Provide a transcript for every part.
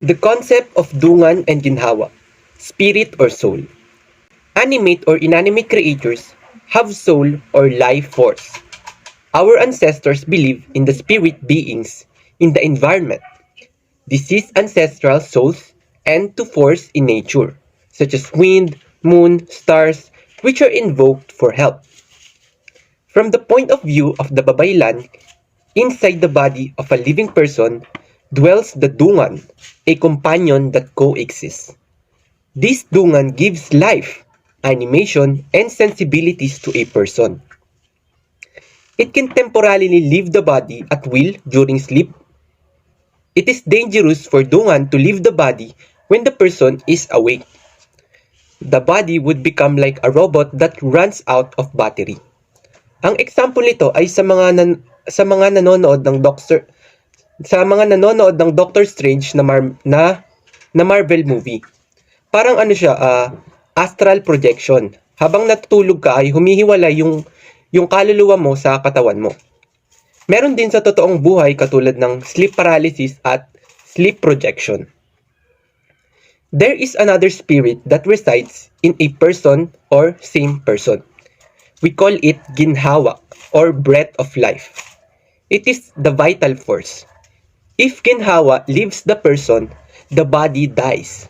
The concept of Dungan and Ginhawa, spirit or soul. Animate or inanimate creatures have soul or life force. Our ancestors believed in the spirit beings in the environment, deceased ancestral souls, and to force in nature, such as wind, moon, stars, which are invoked for help. From the point of view of the Babaylan, inside the body of a living person dwells the Dungan, a companion that coexists. This Dungan gives life, animation, and sensibilities to a person. It can temporarily leave the body at will during sleep. It is dangerous for Dungan to leave the body when the person is awake. The body would become like a robot that runs out of battery. Ang example nito ay sa mga nanonood ng Doctor Strange na Marvel movie. Parang ano siya, astral projection. Habang natutulog ka ay humihiwalay yung kaluluwa mo sa katawan mo. Meron din sa totoong buhay katulad ng sleep paralysis at sleep projection. There is another spirit that resides in a person or same person. We call it Ginhawa or breath of life. It is the vital force. If Ginhawa leaves the person, the body dies.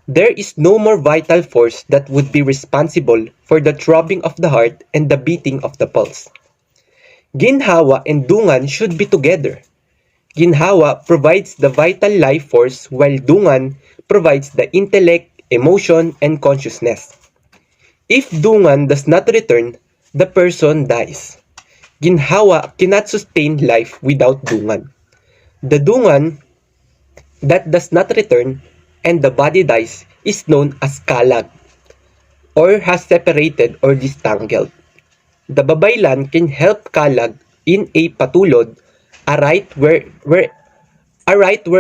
There is no more vital force that would be responsible for the throbbing of the heart and the beating of the pulse. Ginhawa and Dungan should be together. Ginhawa provides the vital life force while Dungan provides the intellect, emotion, and consciousness. If Dungan does not return, the person dies. Ginhawa cannot sustain life without Dungan. The Dungan that does not return and the body dies is known as kalag or has separated or distangled. The Babaylan can help kalag in a patulod, a rite where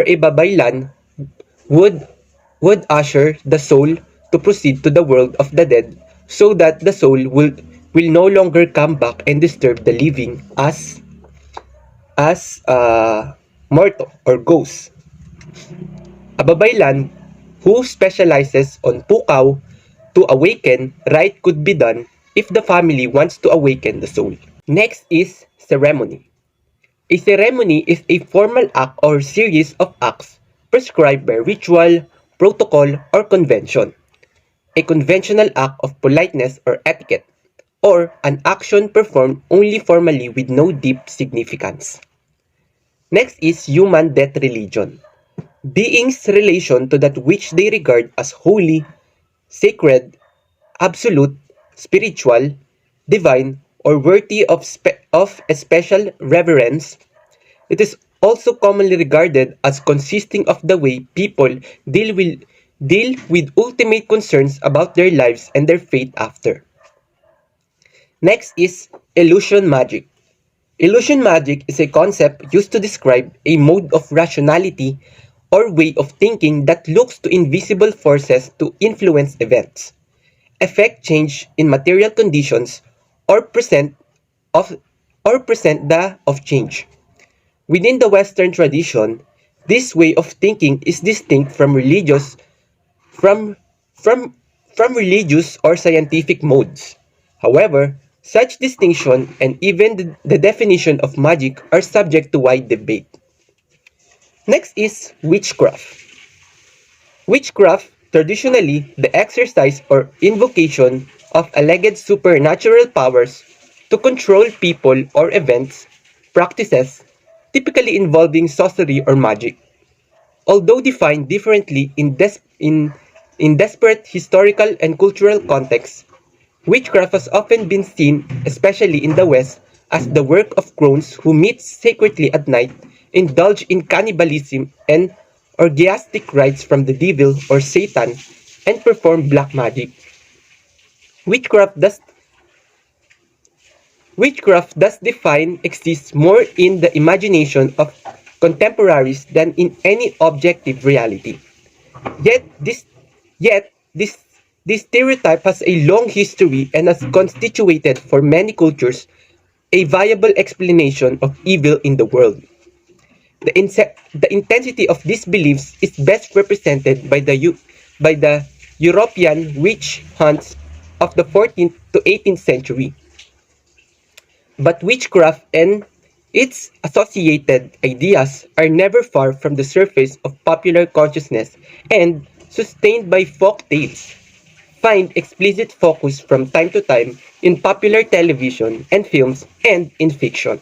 a Babaylan would usher the soul to proceed to the world of the dead so that the soul will no longer come back and disturb the living as morto or ghost. A Babaylan who specializes on pukaw to awaken rite could be done if the family wants to awaken the soul. Next is ceremony. A ceremony is a formal act or series of acts prescribed by ritual, protocol, or convention. A conventional act of politeness or etiquette, or an action performed only formally with no deep significance. Next is human death religion. Beings' relation to that which they regard as holy, sacred, absolute, spiritual, divine, or worthy of a special reverence. It is also commonly regarded as consisting of the way people deal with ultimate concerns about their lives and their fate after. Next is illusion magic. Illusion magic is a concept used to describe a mode of rationality or way of thinking that looks to invisible forces to influence events, affect change in material conditions, or present the of change. Within the Western tradition, this way of thinking is distinct from religious or scientific modes. However, such distinction and even the definition of magic are subject to wide debate. Next is witchcraft. Witchcraft, traditionally the exercise or invocation of alleged supernatural powers to control people or events, practices, typically involving sorcery or magic. Although defined differently in desperate historical and cultural contexts, witchcraft has often been seen, especially in the West, as the work of crones who meet secretly at night, indulge in cannibalism and orgiastic rites from the devil or Satan, and perform black magic. Witchcraft thus defined exists more in the imagination of contemporaries than in any objective reality. Yet this stereotype has a long history and has constituted for many cultures a viable explanation of evil in the world. The The intensity of these beliefs is best represented by by the European witch hunts of the 14th to 18th century. But witchcraft and its associated ideas are never far from the surface of popular consciousness and, sustained by folk tales, find explicit focus from time to time in popular television and films and in fiction.